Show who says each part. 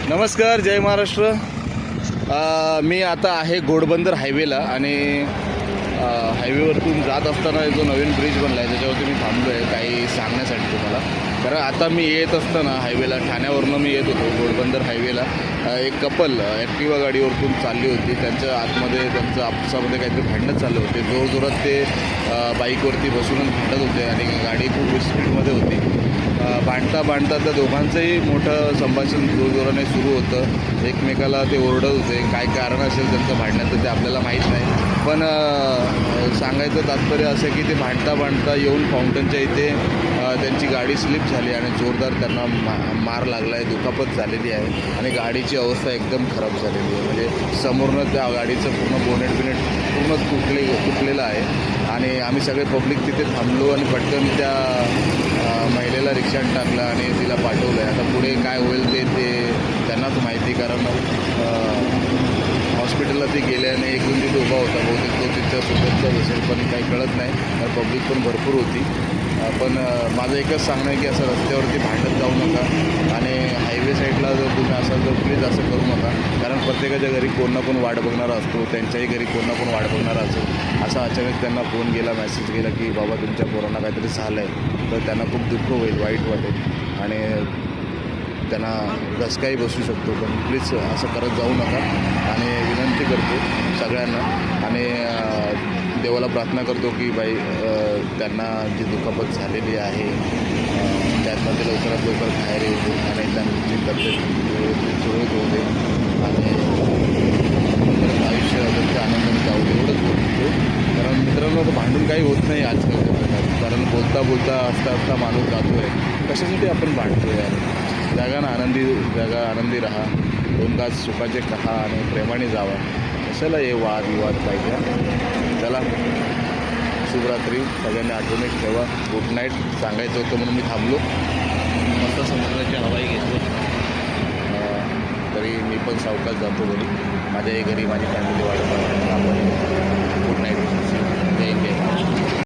Speaker 1: नमस्कार, जय महाराष्ट्र. मी आता आहे घोडबंदर हायवेला आणि हायवेवरतून जात असताना जो नवीन ब्रिज बनला आहे त्याच्यावरती मी थांबलो आहे काही सांगण्यासाठी तुम्हाला. कारण आता मी येत असताना हायवेला ठाण्यावरनं मी येत होतो घोडबंदर हायवेला. एक कपल ॲक्टिवा गाडीवरतून चालली होती. त्यांच्या आतमध्ये त्यांचं आपसामध्ये काहीतरी भांडणं चालू होते. जोरजोरात ते बाईकवरती बसूनच भांडत होते आणि गाडी खूप स्पीडमध्ये होती. भांडता त्या दोघांचंही मोठं संभाषण जोरजोराने सुरू होतं. एकमेकाला ते ओरडत होते. काय कारण असेल त्यांचं भांडण्याचं ते आपल्याला माहीत नाही. पण सांगायचं तात्पर्य असं की ते भांडता येऊन फाउंटनच्या इथे त्यांची गाडी स्लिप झाली आणि जोरदार त्यांना मार लागला आहे, दुखापत झालेली आहे आणि गाडीची अवस्था एकदम खराब झालेली आहे. म्हणजे समोरनं त्या गाडीचं पूर्ण बोनेट पूर्ण तुटलेलं आहे आणि आम्ही सगळे पब्लिक तिथे थांबलो आणि पटकन त्या महिलेला रिक्षात टाकलं आणि तिला पाठवलं आहे. आता पुढे काय होईल ते त्यांनाच माहिती. कारण हॉस्पिटलला ते गेल्याने एक दोन तिथे उभा होता. बहुतेक तो तिच्यासोबतचाच असेल पण काही कळत नाही. तर पब्लिक पण भरपूर होती. पण माझं एकच सांगणं आहे की असं रस्त्यावरती भांडत जाऊ नका आणि हायवे साईडला जर तुम्ही असाल तर प्लीज असं करू नका. कारण प्रत्येकाच्या घरी कोण ना कोण वाट बघणारा असतो. त्यांच्याही घरी कोण ना कोण वाट बघणारा असेल. असा अचानक त्यांना फोन गेला, मेसेज गेला की बाबा तुमच्या पोरांना काहीतरी झालं आहे, तर त्यांना खूप दुःख होईल, वाईट वाटेल आणि त्यांना धसकाही बसू शकतो. पण प्लीज असं करत जाऊ नका आणि विनंती करतो सगळ्यांना आणि देवाला प्रार्थना करतो की बाई त्यांना जी दुखापत झालेली आहे त्यातनं ते लवकरात लवकर बाहेर येऊ आणि त्यांची तब्येत सुरळीत होते आणि परत आयुष्य त्यांच्या आनंदाने जाऊ दे एवढंच बोलतो. कारण मित्रांनो भांडून काही होत नाही आजकालच्या जगात. कारण बोलता असता माणूस जातो आहे. कशासाठी आपण भांडतो आहे? जगा आनंदी राहा, दोन तास सुखाचे खा आणि प्रेमाने जावा. कशाला हे वादविवाद पाहिजे. चला, शुभरात्री. सगळ्यांनी आठवणीत ठेवा. गुड नाईट सांगायचं होतं म्हणून मी थांबलो.
Speaker 2: मस्त समुद्राची हवाई घेतो.
Speaker 1: तरी मी पण सावकाश जातो घरी. माझ्याही घरी माझी फॅमिली वाढत. Good night. जय हिंद.